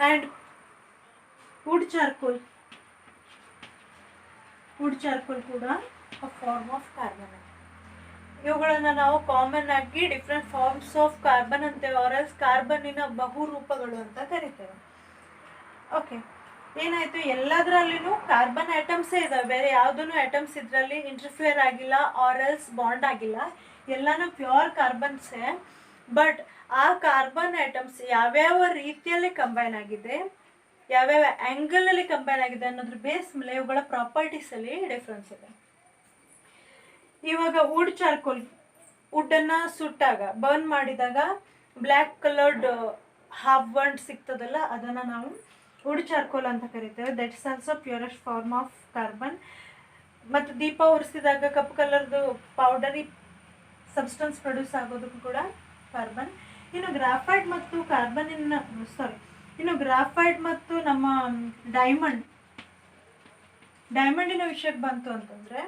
and wood charcoal ಕೂಡ ಫಾರ್ಮ್ ಆಫ್ ಕಾರ್ಬನ್. ಇವುಗಳನ್ನು ನಾವು ಕಾಮನ್ ಆಗಿ ಡಿಫ್ರೆಂಟ್ ಫಾರ್ಮ್ಸ್ ಆಫ್ ಕಾರ್ಬನ್ ಅಂತೇವೆ, ಆರಲ್ಸ್ ಕಾರ್ಬನ್ನಿನ ಬಹುರೂಪಗಳು ಅಂತ ಕರಿತೇವೆ. ಓಕೆ, ಏನಾಯಿತು, ಎಲ್ಲದರಲ್ಲಿನೂ ಕಾರ್ಬನ್ ಐಟಮ್ಸೇ ಇದಾವೆ, ಬೇರೆ ಯಾವುದೂ ಐಟಮ್ಸ್ ಇದರಲ್ಲಿ ಇಂಟರ್ಫಿಯರ್ ಆಗಿಲ್ಲ ಆರಲ್ಸ್ ಬಾಂಡ್ ಆಗಿಲ್ಲ, ಎಲ್ಲನೂ ಪ್ಯೂರ್ ಕಾರ್ಬನ್ಸೇ. ಬಟ್ ಆ ಕಾರ್ಬನ್ ಐಟಮ್ಸ್ ಯಾವ್ಯಾವ ರೀತಿಯಲ್ಲಿ ಕಂಬೈನ್ ಆಗಿದೆ, ಯಾವ್ಯಾವ ಆ್ಯಂಗಲಲ್ಲಿ ಕಂಬೈನ್ ಆಗಿದೆ ಅನ್ನೋದ್ರ ಬೇಸ್ ಮೇಲೆ ಇವುಗಳ ಪ್ರಾಪರ್ಟೀಸಲ್ಲಿ ಡಿಫ್ರೆನ್ಸ್ ಇದೆ. ಇವಾಗ ವುಡ್ ಚಾರ್ಕೋಲ್, ವುಡ್ಡನ್ನು ಸುಟ್ಟಾಗ ಬರ್ನ್ ಮಾಡಿದಾಗ ಬ್ಲ್ಯಾಕ್ ಕಲರ್ಡ್ ಹಾಫ್ ಬರ್ನ್ ಸಿಗ್ತದಲ್ಲ, ಅದನ್ನು ನಾವು ವುಡ್ ಚಾರ್ಕೋಲ್ ಅಂತ ಕರಿತೇವೆ. That is also purest form of carbon. ಮತ್ತು ದೀಪ ಉರಿಸಿದಾಗ ಕಪ್ಪು ಕಲರ್ದು ಪೌಡರಿ ಸಬ್ಸ್ಟೆನ್ಸ್ ಪ್ರೊಡ್ಯೂಸ್ ಆಗೋದಕ್ಕೂ ಕೂಡ ಕಾರ್ಬನ್. ಇನ್ನು ಗ್ರಾಫೈಟ್ ಮತ್ತು ನಮ್ಮ ಡೈಮಂಡಿನ ವಿಷಯಕ್ಕೆ ಬಂತು ಅಂತಂದರೆ,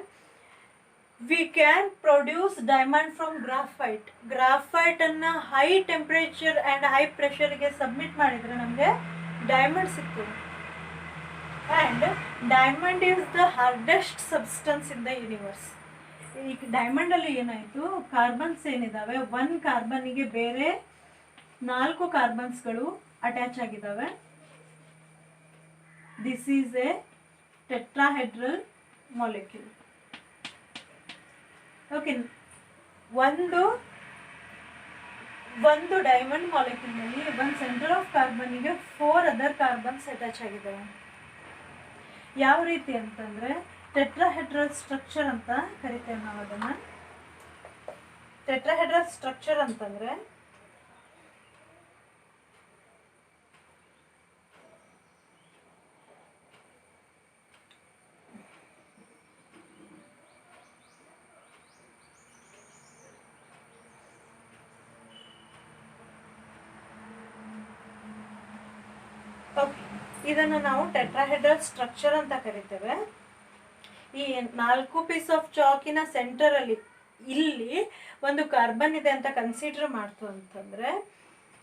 we can produce diamond from graphite. ಗ್ರಾಫೈಟನ್ನು ಹೈ ಟೆಂಪ್ರೇಚರ್ ಆ್ಯಂಡ್ ಹೈ ಪ್ರೆಷರ್ಗೆ ಸಬ್ಮಿಟ್ ಮಾಡಿದರೆ ನಮಗೆ ಡೈಮಂಡ್ ಸಿಗ್ತದೆ. And diamond is the hardest substance in the universe. ಈ ಡೈಮಂಡಲ್ಲಿ ಏನಾಯಿತು, ಕಾರ್ಬನ್ಸ್ ಏನಿದ್ದಾವೆ, ಒಂದು ಕಾರ್ಬನ್ನಿಗೆ ಬೇರೆ 4 ಕಾರ್ಬನ್ಸ್ಗಳು ಅಟ್ಯಾಚ್ ಆಗಿದ್ದಾವೆ. This is a tetrahedral molecule. Okay, ಒಂದು ಡೈಮಂಡ್ ಮಾಲಿಕ್ಯೂಲ್ನಲ್ಲಿ ಒಂದು ಸೆಂಟರ್ ಆಫ್ ಕಾರ್ಬನ್ನಿಗೆ 4 ಅದರ್ ಕಾರ್ಬನ್ಸ್ ಅಟ್ಯಾಚ್ ಆಗಿದ್ದಾವೆ. ಯಾವ ರೀತಿ ಅಂತಂದರೆ ಟೆಟ್ರಾಹೆಡ್ರಲ್ ಸ್ಟ್ರಕ್ಚರ್ ಅಂತ ಕರಿತೇವೆ ನಾವು ಅದನ್ನು. ಟೆಟ್ರಾಹೆಡ್ರಲ್ ಸ್ಟ್ರಕ್ಚರ್ ಅಂತಂದರೆ ಇದನ್ನು ನಾವು ಟೆಟ್ರಾಹೆಡ್ರಲ್ ಸ್ಟ್ರಕ್ಚರ್ ಅಂತ ಕರಿತೇವೆ. ಈ 4 ಪೀಸ್ ಆಫ್ ಚಾಕಿನ ಸೆಂಟರಲ್ಲಿ ಇಲ್ಲಿ ಒಂದು ಕಾರ್ಬನ್ ಇದೆ ಅಂತ ಕನ್ಸಿಡರ್ ಮಾಡ್ತು ಅಂತಂದರೆ,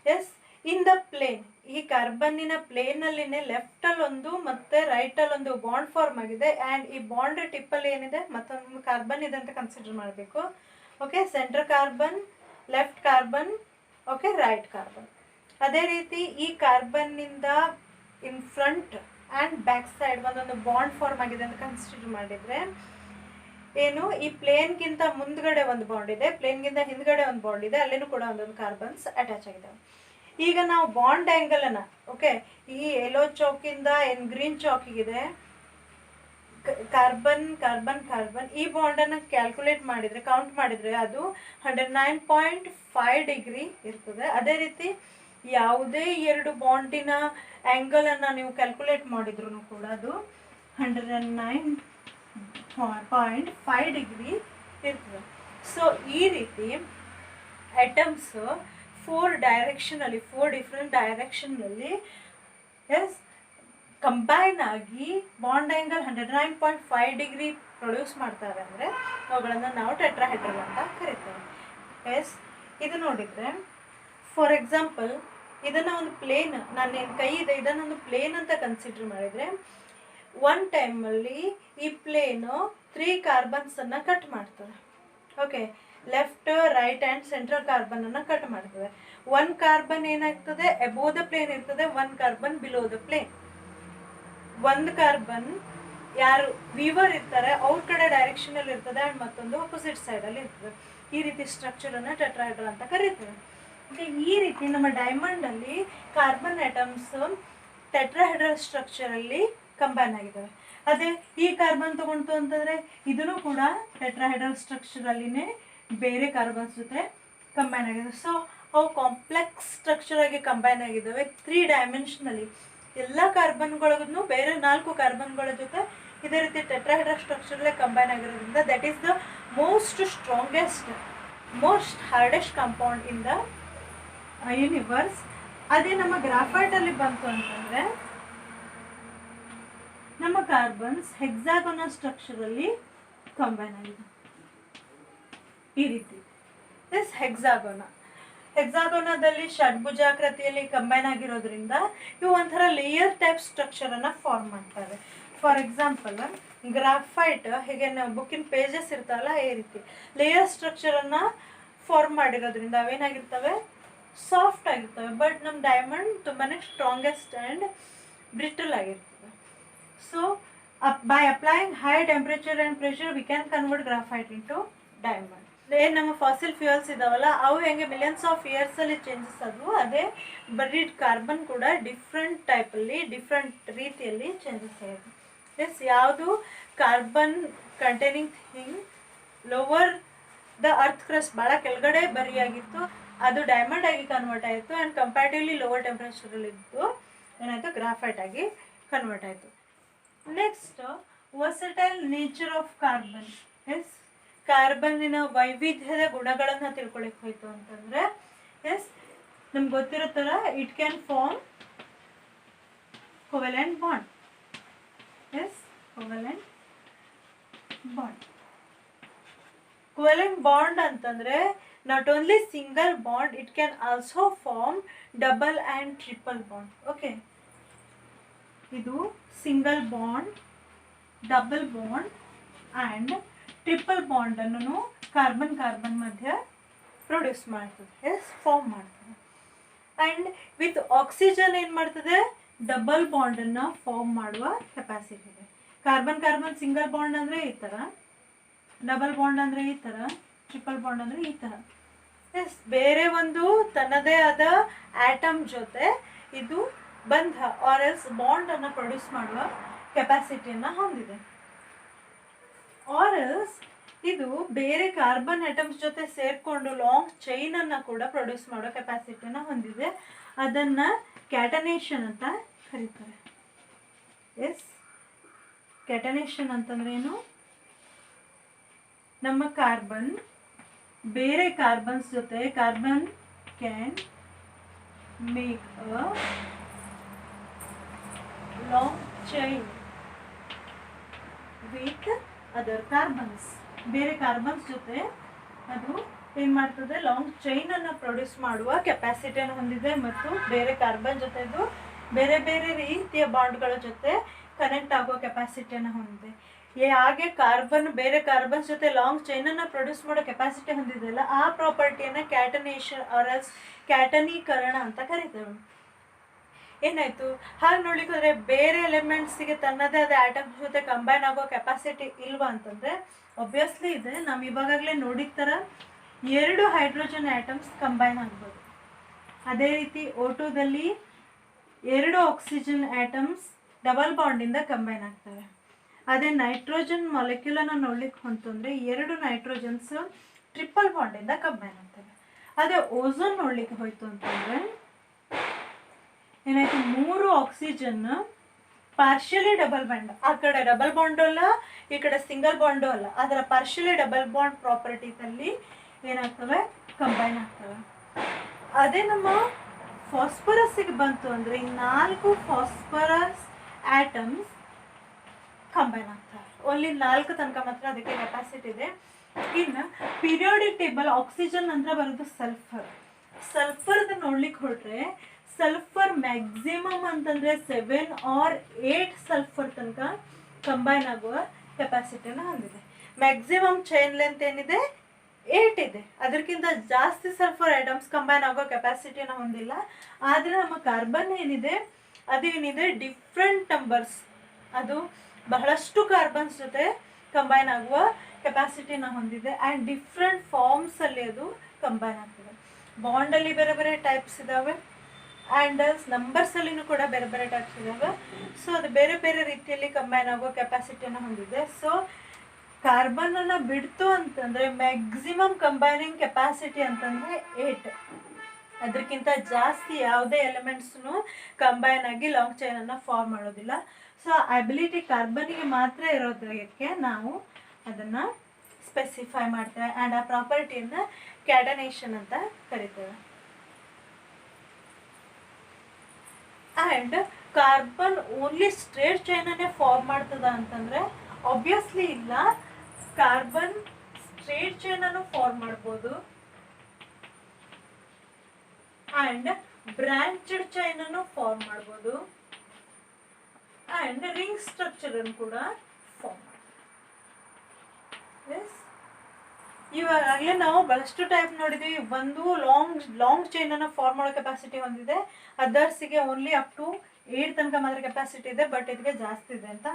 ಎಸ್ ಇನ್ ದ ಪ್ಲೇನ್, ಈ ಕಾರ್ಬನ್ನಿನ ಪ್ಲೇನಲ್ಲಿನೇ ಲೆಫ್ಟಲ್ಲಿ ಒಂದು ಮತ್ತು ರೈಟಲ್ಲಿ ಒಂದು ಬಾಂಡ್ ಫಾರ್ಮ್ ಆಗಿದೆ. ಆ್ಯಂಡ್ ಈ ಬಾಂಡ್ ಟಿಪ್ಪಲ್ಲಿ ಏನಿದೆ ಮತ್ತೊಂದು ಕಾರ್ಬನ್ ಇದೆ ಅಂತ ಕನ್ಸಿಡರ್ ಮಾಡಬೇಕು. Okay, centre carbon, left carbon, okay, right carbon. ಅದೇ ರೀತಿ ಈ ಕಾರ್ಬನ್ನಿಂದ in front and back side ಒಂದೊಂದು ಬಾಂಡ್ ಫಾರ್ಮ್ ಆಗಿದೆ ಅಂತ ಕನ್ಸಿಡರ್ ಮಾಡಿದರೆ ಏನು ಈ ಪ್ಲೇನ್ಗಿಂತ ಮುಂದ್ಗಡೆ ಒಂದು ಬಾಂಡ್ ಇದೆ, ಪ್ಲೇನ್ಗಿಂತ ಹಿಂದ್ಗಡೆ ಒಂದು ಬಾಂಡ್ ಇದೆ, ಅಲ್ಲಿನೂ ಕೂಡ ಒಂದೊಂದು ಕಾರ್ಬನ್ಸ್ ಅಟ್ಯಾಚ್ ಆಗಿದ್ದಾವೆ. ಈಗ ನಾವು ಬಾಂಡ್ ಆ್ಯಂಗಲನ್ನು ಓಕೆ ಈ ಯೆಲ್ಲೋ ಚಾಕಿಂದ ಏನು ಗ್ರೀನ್ ಚಾಕಿಗಿದೆ ಕಾರ್ಬನ್ ಕಾರ್ಬನ್ ಕಾರ್ಬನ್ ಈ ಬಾಂಡನ್ನು ಕ್ಯಾಲ್ಕುಲೇಟ್ ಮಾಡಿದರೆ ಕೌಂಟ್ ಮಾಡಿದರೆ ಅದು 109.5 ಡಿಗ್ರಿ ಇರ್ತದೆ. ಅದೇ ರೀತಿ ಯಾವುದೇ ಎರಡು ಬಾಂಡಿನ ಆ್ಯಂಗಲನ್ನು ನೀವು ಕ್ಯಾಲ್ಕುಲೇಟ್ ಮಾಡಿದ್ರು ಕೂಡ ಅದು 109.5 ಡಿಗ್ರಿ ಇರ್ತದೆ. ಸೊ ಈ ರೀತಿ ಐಟಮ್ಸ್ 4 ಡೈರೆಕ್ಷನಲ್ಲಿ 4 ಡಿಫ್ರೆಂಟ್ ಡೈರೆಕ್ಷನ್ನಲ್ಲಿ ಎಸ್ ಕಂಬೈನ್ ಆಗಿ ಬಾಂಡ್ ಆ್ಯಂಗಲ್ 109.5 ಡಿಗ್ರಿ ಪ್ರೊಡ್ಯೂಸ್ ಮಾಡ್ತಾರೆ ಅಂದರೆ ಅವುಗಳನ್ನು ನಾವು ಟೆಟ್ರಾಹೆಡ್ರಲ್ ಅಂತ ಕರಿತೇವೆ. ಎಸ್ ಇದು ನೋಡಿದರೆ ಫಾರ್ ಎಕ್ಸಾಂಪಲ್ ಇದನ್ನು ಒಂದು ಪ್ಲೇನ್, ನಾನೇನು ಕೈ ಇದೆ ಇದನ್ನೊಂದು ಪ್ಲೇನ್ ಅಂತ ಕನ್ಸಿಡರ್ ಮಾಡಿದರೆ ಒನ್ ಟೈಮಲ್ಲಿ ಈ ಪ್ಲೇನು 3 ಕಾರ್ಬನ್ಸನ್ನು ಕಟ್ ಮಾಡ್ತದೆ. Okay, left right and central ಕಾರ್ಬನನ್ನು ಕಟ್ ಮಾಡ್ತದೆ. 1 ಕಾರ್ಬನ್ ಏನಾಗ್ತದೆ ಅಬೋವ್ ದ ಪ್ಲೇನ್ ಇರ್ತದೆ, 1 carbon below the plane. 1 carbon ಯಾರು ವೀವರ್ ಇರ್ತಾರೆ ಅವ್ರ ಕಡೆ ಡೈರೆಕ್ಷನಲ್ಲಿ ಇರ್ತದೆ ಆ್ಯಂಡ್ ಮತ್ತೊಂದು ಅಪೋಸಿಟ್ ಸೈಡಲ್ಲಿ ಇರ್ತದೆ. ಈ ರೀತಿ ಸ್ಟ್ರಕ್ಚರನ್ನು ಟೆಟ್ರಾಹೆಡ್ರಲ್ ಅಂತ ಕರೀತೇವೆ. ಈ ರೀತಿ ನಮ್ಮ ಡೈಮಂಡಲ್ಲಿ ಕಾರ್ಬನ್ ಐಟಮ್ಸ್ ಟೆಟ್ರಾಹೆಡ್ರಲ್ ಸ್ಟ್ರಕ್ಚರಲ್ಲಿ ಕಂಬೈನ್ ಆಗಿದ್ದಾವೆ. ಅದೇ ಈ ಕಾರ್ಬನ್ ತಗೊಂಡು ಅಂತಂದರೆ ಇದನ್ನು ಕೂಡ ಟೆಟ್ರಾಹೆಡ್ರಲ್ ಸ್ಟ್ರಕ್ಚರಲ್ಲಿನೇ ಬೇರೆ ಕಾರ್ಬನ್ಸ್ ಜೊತೆ ಕಂಬೈನ್ ಆಗಿದೆ. ಸೊ ಅವು ಕಾಂಪ್ಲೆಕ್ಸ್ ಸ್ಟ್ರಕ್ಚರ್ ಆಗಿ ಕಂಬೈನ್ ಆಗಿದ್ದಾವೆ 3 ಡೈಮೆನ್ಷನಲ್ಲಿ. ಎಲ್ಲ ಕಾರ್ಬನ್ಗಳಿಗೂ ಬೇರೆ 4 ಕಾರ್ಬನ್ಗಳ ಜೊತೆ ಇದೇ ರೀತಿ ಟೆಟ್ರಾಹೆಡ್ರಲ್ ಸ್ಟ್ರಕ್ಚರಲ್ಲೇ ಕಂಬೈನ್ ಆಗಿರೋದ್ರಿಂದ that is the most strongest most hardest compound in the universe. ಅದೇ ನಮ್ಮ ಗ್ರಾಫೈಟಲ್ಲಿ ಬಂತು ಅಂತಂದರೆ ನಮ್ಮ ಕಾರ್ಬನ್ಸ್ ಹೆಕ್ಸಾಗೋನಲ್ ಸ್ಟ್ರಕ್ಚರಲ್ಲಿ ಕಂಬೈನ್ ಆಗಿದೆ ಈ ರೀತಿ. ಎಸ್ ಹೆಕ್ಸಾಗೋನದಲ್ಲಿ ಷಡ್ಭುಜಾಕೃತಿಯಲ್ಲಿ ಕಂಬೈನ್ ಆಗಿರೋದ್ರಿಂದ ಇವು ಒಂಥರ ಲೇಯರ್ ಟೈಪ್ ಸ್ಟ್ರಕ್ಚರನ್ನು ಫಾರ್ಮ್ ಮಾಡ್ತಾರೆ. ಫಾರ್ ಎಕ್ಸಾಂಪಲ್ ಗ್ರಾಫೈಟ್ ಹೀಗೆ ನಾವು ಬುಕ್ಕಿನ ಪೇಜಸ್ ಇರ್ತಾವಲ್ಲ ಈ ರೀತಿ ಲೇಯರ್ ಸ್ಟ್ರಕ್ಚರನ್ನು ಫಾರ್ಮ್ ಮಾಡಿರೋದ್ರಿಂದ ಅವೇನಾಗಿರ್ತವೆ ಸಾಫ್ಟ್ ಆಗಿರ್ತವೆ. ಬಟ್ ನಮ್ಮ ಡೈಮಂಡ್ ತುಂಬಾ ಸ್ಟ್ರಾಂಗೆಸ್ಟ್ ಆ್ಯಂಡ್ ಬ್ರಿಟಲ್ ಆಗಿರ್ತದೆ. So by applying high temperature and pressure we can convert graphite into diamond. ಏನು ನಮ್ಮ ಫಾಸಿಲ್ ಫ್ಯೂಯಲ್ಸ್ ಇದಾವಲ್ಲ ಅವು ಹೆಂಗೆ ಮಿಲಿಯನ್ಸ್ ಆಫ್ ಇಯರ್ಸಲ್ಲಿ ಚೇಂಜಸ್ ಆದವು, ಅದೇ ಬರೀಡ್ ಕಾರ್ಬನ್ ಕೂಡ ಡಿಫ್ರೆಂಟ್ ಟೈಪಲ್ಲಿ ಡಿಫ್ರೆಂಟ್ ರೀತಿಯಲ್ಲಿ ಚೇಂಜಸ್ ಆಗಿದೆ. ಎಸ್ ಯಾವುದು carbon containing thing lower the earth crust ಭಾಳ ಕೆಳಗಡೆ ಬರಿಯಾಗಿತ್ತು ಅದು ಡೈಮಂಡ್ ಆಗಿ ಕನ್ವರ್ಟ್ ಆಯಿತು ಆ್ಯಂಡ್ ಕಂಪ್ಯಾರಿಟಿವ್ಲಿ ಲೋವರ್ ಟೆಂಪ್ರೇಚರಲ್ಲಿದ್ದು ಏನಾಯಿತು ಗ್ರಾಫೈಟ್ ಆಗಿ ಕನ್ವರ್ಟ್ ಆಯಿತು. Next versatile nature of carbon. Yes ಕಾರ್ಬನ್ನಿನ ವೈವಿಧ್ಯದ ಗುಣಗಳನ್ನು ತಿಳ್ಕೊಳಕ್ಕೆ ಹೋಯ್ತು ಅಂತಂದರೆ ಎಸ್ ನಮ್ಗೆ ಗೊತ್ತಿರೋ ಥರ it can form covalent bond. Yes covalent bond. Covalent bond ಅಂತಂದರೆ not only single bond, it can also form double and triple bond. Okay, ಇದು single bond, double bond and triple ಬಾಂಡನ್ನು ಕಾರ್ಬನ್ ಕಾರ್ಬನ್ ಮಧ್ಯ produce ಮಾಡ್ತದೆ. Yes form ಮಾಡ್ತದೆ. And with oxygen ಏನು ಮಾಡ್ತದೆ double ಬಾಂಡನ್ನು form ಮಾಡುವ ಕೆಪಾಸಿಟಿ ಇದೆ. ಕಾರ್ಬನ್ ಕಾರ್ಬನ್ ಸಿಂಗಲ್ ಬಾಂಡ್ ಅಂದರೆ ಈ ಥರ, ಡಬಲ್ ಬಾಂಡ್ ಅಂದರೆ ಈ ಥರ, ಟ್ರಿಪಲ್ ಬಾಂಡ್ ಅಂದರೆ ಈ ಥರ. ಎಸ್ ಬೇರೆ ಒಂದು ತನ್ನದೇ ಆದ ಆಟಮ್ ಜೊತೆ ಇದು ಬಂಧ ಆರ್ ಎಲ್ಸ್ ಬಾಂಡನ್ನು ಪ್ರೊಡ್ಯೂಸ್ ಮಾಡುವ ಕೆಪಾಸಿಟಿಯನ್ನು ಹೊಂದಿದೆ. ಆರ್ ಎಲ್ಸ್ ಇದು ಬೇರೆ ಕಾರ್ಬನ್ ಐಟಮ್ಸ್ ಜೊತೆ ಸೇರಿಕೊಂಡು ಲಾಂಗ್ ಚೈನನ್ನು ಕೂಡ ಪ್ರೊಡ್ಯೂಸ್ ಮಾಡೋ ಕೆಪಾಸಿಟಿಯನ್ನು ಹೊಂದಿದೆ. ಅದನ್ನು ಕ್ಯಾಟನೇಷನ್ ಅಂತ ಕರೀತಾರೆ. ಎಸ್ ಕ್ಯಾಟನೇಷನ್ ಅಂತಂದ್ರೆ ಏನು, ನಮ್ಮ ಕಾರ್ಬನ್ ಬೇರೆ ಕಾರ್ಬನ್ಸ್ ಜೊತೆ carbon can make a long chain with other carbons. ಬೇರೆ ಕಾರ್ಬನ್ಸ್ ಜೊತೆ ಅದು ಏನು ಮಾಡ್ತದೆ ಲಾಂಗ್ ಚೈನನ್ನು ಪ್ರೊಡ್ಯೂಸ್ ಮಾಡುವ ಕೆಪಾಸಿಟಿಯನ್ನು ಹೊಂದಿದೆ ಮತ್ತು ಬೇರೆ ಕಾರ್ಬನ್ ಜೊತೆದು ಬೇರೆ ಬೇರೆ ರೀತಿಯ ಬಾಂಡ್ಗಳ ಜೊತೆ ಕನೆಕ್ಟ್ ಆಗೋ ಕೆಪಾಸಿಟಿಯನ್ನು ಹೊಂದಿದೆ. ಹಾಗೆ ಕಾರ್ಬನ್ ಬೇರೆ ಕಾರ್ಬನ್ಸ್ ಜೊತೆ ಲಾಂಗ್ ಚೈನನ್ನು ಪ್ರೊಡ್ಯೂಸ್ ಮಾಡೋ ಕೆಪಾಸಿಟಿ ಹೊಂದಿದೆಯಲ್ಲ, ಆ ಪ್ರಾಪರ್ಟಿಯನ್ನು ಕ್ಯಾಟನೇಷನ್ ಆರ್ ಎಲ್ಸ್ ಕ್ಯಾಟನೀಕರಣ ಅಂತ ಕರೀತೇವೆ. ಏನಾಯಿತು, ಹಾಗೆ ನೋಡ್ಲಿಕ್ಕೆ ಹೋದರೆ ಬೇರೆ ಎಲಿಮೆಂಟ್ಸಿಗೆ ತನ್ನದೇ ಆದ ಆಟಮ್ಸ್ ಜೊತೆ ಕಂಬೈನ್ ಆಗೋ ಕೆಪಾಸಿಟಿ ಇಲ್ವಾ ಅಂತಂದರೆ ಒಬ್ವಿಯಸ್ಲಿ ಇದೆ. ನಾವು ಇವಾಗಲೇ ನೋಡಿದ ಥರ 2 ಹೈಡ್ರೋಜನ್ ಆಟಮ್ಸ್ ಕಂಬೈನ್ ಆಗ್ಬೋದು. ಅದೇ ರೀತಿ O2ದಲ್ಲಿ 2 ಆಕ್ಸಿಜನ್ ಆಟಮ್ಸ್ ಡಬಲ್ ಬಾಂಡಿಂದ ಕಂಬೈನ್ ಆಗ್ತವೆ. ಅದೇ ನೈಟ್ರೋಜನ್ ಮಾಲಿಕ್ಯೂಲನ್ನು ನೋಡ್ಲಿಕ್ಕೆ ಹೊಂತಂದರೆ 2 ನೈಟ್ರೋಜನ್ಸ್ ಟ್ರಿಪಲ್ ಬಾಂಡಿಂದ ಕಂಬೈನ್ ಆಗ್ತವೆ. ಅದೇ ಓಝೋನ್ ನೋಡ್ಲಿಕ್ಕೆ ಹೋಯ್ತು ಅಂತಂದರೆ ಏನಾಯ್ತು, 3 ಆಕ್ಸಿಜನ್ ಪಾರ್ಷಿಯಲಿ ಡಬಲ್ ಬಾಂಡ್, ಆ ಕಡೆ ಡಬಲ್ ಬಾಂಡು ಅಲ್ಲ, ಈ ಕಡೆ ಸಿಂಗಲ್ ಬಾಂಡು ಅಲ್ಲ, ಅದರ ಪಾರ್ಷಿಯಲಿ ಡಬಲ್ ಬಾಂಡ್ ಪ್ರಾಪರ್ಟೀಸಲ್ಲಿ ಏನಾಗ್ತವೆ, ಕಂಬೈನ್ ಆಗ್ತವೆ. ಅದೇ ನಮ್ಮ ಫಾಸ್ಫರಸ್ಸಿಗೆ ಬಂತು ಅಂದರೆ 4 ಫಾಸ್ಫರಸ್ ಆಟಮ್ಸ್ ಕಂಬೈನ್ ಆಗ್ತವೆ. ಓನ್ಲಿ 4 ತನಕ ಮಾತ್ರ ಅದಕ್ಕೆ ಕೆಪಾಸಿಟಿ ಇದೆ. ಇನ್ನು ಪೀರಿಯಾಡಿಕ್ ಟೇಬಲ್ ಆಕ್ಸಿಜನ್ ಅಂದ್ರೆ ಬರೋದು ಸಲ್ಫರ್. ಸಲ್ಫರ್ದು ನೋಡ್ಲಿಕ್ಕೆ ಹೊರಟ್ರೆ ಸಲ್ಫರ್ ಮ್ಯಾಕ್ಸಿಮಮ್ ಅಂತಂದರೆ 7 or 8 ಸಲ್ಫರ್ ತನಕ ಕಂಬೈನ್ ಆಗುವ ಕೆಪಾಸಿಟಿನ ಹೊಂದಿದೆ. ಮ್ಯಾಕ್ಸಿಮಮ್ ಚೈನ್ ಲೆಂತ್ ಏನಿದೆ 8 ಇದೆ. ಅದಕ್ಕಿಂತ ಜಾಸ್ತಿ ಸಲ್ಫರ್ ಐಟಮ್ಸ್ ಕಂಬೈನ್ ಆಗೋ ಕೆಪಾಸಿಟಿನ ಹೊಂದಿಲ್ಲ. ಆದರೆ ನಮ್ಮ ಕಾರ್ಬನ್ ಏನಿದೆ ಅದೇನಿದೆ ಡಿಫ್ರೆಂಟ್ ನಂಬರ್ಸ್, ಅದು ಬಹಳಷ್ಟು ಕಾರ್ಬನ್ಸ್ ಜೊತೆ ಕಂಬೈನ್ ಆಗುವ ಕೆಪಾಸಿಟಿನ ಹೊಂದಿದೆ. ಆ್ಯಂಡ್ ಡಿಫ್ರೆಂಟ್ ಫಾರ್ಮ್ಸಲ್ಲಿ ಅದು ಕಂಬೈನ್ ಆಗ್ತದೆ. ಬಾಂಡಲ್ಲಿ ಬೇರೆ ಬೇರೆ ಟೈಪ್ಸ್ ಇದ್ದಾವೆ ಆ್ಯಂಡ್ ನಂಬರ್ಸಲ್ಲಿನೂ ಕೂಡ ಬೇರೆ ಬೇರೆ ಟೈಪ್ಸ್ ಇದ್ದಾವೆ. ಸೊ ಅದು ಬೇರೆ ಬೇರೆ ರೀತಿಯಲ್ಲಿ ಕಂಬೈನ್ ಆಗೋ ಕೆಪಾಸಿಟಿಯನ್ನು ಹೊಂದಿದೆ. ಸೊ ಕಾರ್ಬನನ್ನು ಬಿಡ್ತು ಅಂತಂದರೆ ಮ್ಯಾಕ್ಸಿಮಮ್ ಕಂಬೈನಿಂಗ್ ಕೆಪಾಸಿಟಿ ಅಂತಂದರೆ 8. ಅದಕ್ಕಿಂತ ಜಾಸ್ತಿ ಯಾವುದೇ ಎಲಿಮೆಂಟ್ಸ್ನು ಕಂಬೈನ್ ಆಗಿ ಲಾಂಗ್ ಚೈನನ್ನು ಫಾರ್ಮ್ ಮಾಡೋದಿಲ್ಲ. ಸೊ ಅಬಿಲಿಟಿ ಕಾರ್ಬನ್ನಿಗೆ ಮಾತ್ರ ಇರೋದಕ್ಕೆ ನಾವು ಅದನ್ನು ಸ್ಪೆಸಿಫೈ ಮಾಡ್ತೇವೆ ಆ್ಯಂಡ್ ಆ ಪ್ರಾಪರ್ಟಿಯನ್ನು ಕ್ಯಾಟನೇಷನ್ ಅಂತ ಕರಿತೇವೆ. ಆ್ಯಂಡ್ ಕಾರ್ಬನ್ ಓನ್ಲಿ ಸ್ಟ್ರೇಟ್ ಚೈನನ್ನೇ ಫಾರ್ಮ್ ಮಾಡ್ತದ ಅಂತಂದರೆ ಆಬ್ವಿಯಸ್ಲಿ ಇಲ್ಲ. ಕಾರ್ಬನ್ ಸ್ಟ್ರೇಟ್ ಚೈನನ್ನು ಫಾರ್ಮ್ ಮಾಡ್ಬೋದು ಆ್ಯಂಡ್ ಬ್ರಾಂಚಡ್ ಚೈನನ್ನು ಫಾರ್ಮ್ ಮಾಡ್ಬೋದು ಆ್ಯಂಡ್ ರಿಂಗ್ ಸ್ಟ್ರಕ್ಚರನ್ನು ಕೂಡ ಫಾರ್ಮ್ ಮಾಡ್ಬೋದು. ಎಸ್, ಇವಾಗಲೇ ನಾವು ಬಹಳಷ್ಟು ಟೈಪ್ ನೋಡಿದ್ವಿ. ಒಂದು ಲಾಂಗ್ ಚೈನನ್ನು ಫಾರ್ಮ್ ಮಾಡೋ ಕೆಪಾಸಿಟಿ ಹೊಂದಿದೆ, ಅದರ್ಸಿಗೆ ಓನ್ಲಿ ಅಪ್ ಟು 8 ತನಕ ಮಾತ್ರ ಕೆಪಾಸಿಟಿ ಇದೆ, ಬಟ್ ಇದಕ್ಕೆ ಜಾಸ್ತಿ ಇದೆ ಅಂತ.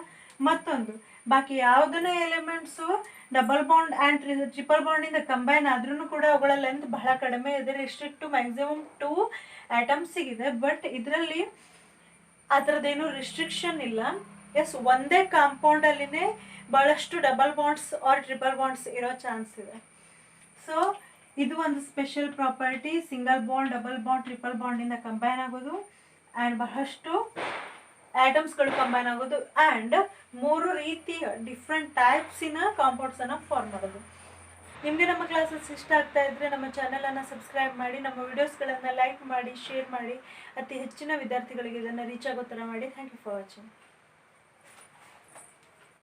ಮತ್ತೊಂದು ಬಾಕಿ ಯಾವುದನ್ನೇ elements double bond and triple ಬಾಂಡಿಂದ ಕಂಬೈನ್ ಆದ್ರೂ ಕೂಡ ಅವುಗಳ ಲೆಂತ್ ಬಹಳ ಕಡಿಮೆ ಇದೆ, ರಿಸ್ಟ್ರಿಕ್ಟ್ ಟು ಮ್ಯಾಕ್ಸಿಮಮ್ 2 ಆಟಮ್ಸಿಗಿದೆ. ಬಟ್ ಇದರಲ್ಲಿ ಆ ಥರದ್ದೇನು ರಿಸ್ಟ್ರಿಕ್ಷನ್ ಇಲ್ಲ. ಎಸ್, ಒಂದೇ ಕಾಂಪೌಂಡಲ್ಲಿನೇ ಭಾಳಷ್ಟು double bonds or triple bonds ಇರೋ ಚಾನ್ಸ್ ಇದೆ. ಸೊ ಇದು ಒಂದು special property, single bond, double bond, triple ಬಾಂಡಿಂದ ಕಂಬೈನ್ ಆಗೋದು ಆ್ಯಂಡ್ ಬಹಳಷ್ಟು ಆಟಮ್ಸ್ಗಳು ಕಂಬೈನ್ ಆಗೋದು ಆ್ಯಂಡ್ 3 ರೀತಿಯ ಡಿಫ್ರೆಂಟ್ ಟೈಪ್ಸಿನ ಕಾಂಪೌಂಡ್ಸನ್ನು ಫಾರ್ಮ್ ಮಾಡೋದು. ನಿಮಗೆ ನಮ್ಮ ಕ್ಲಾಸಸ್ ಇಷ್ಟ ಆಗ್ತಾ ಇದ್ದರೆ ನಮ್ಮ ಚಾನಲನ್ನು ಸಬ್ಸ್ಕ್ರೈಬ್ ಮಾಡಿ, ನಮ್ಮ ವಿಡಿಯೋಸ್ಗಳನ್ನು ಲೈಕ್ ಮಾಡಿ, ಶೇರ್ ಮಾಡಿ, ಅತಿ ಹೆಚ್ಚಿನ ವಿದ್ಯಾರ್ಥಿಗಳಿಗೆ ಇದನ್ನು ರೀಚ್ ಆಗೋ ಥರ ಮಾಡಿ. Thank you for watching.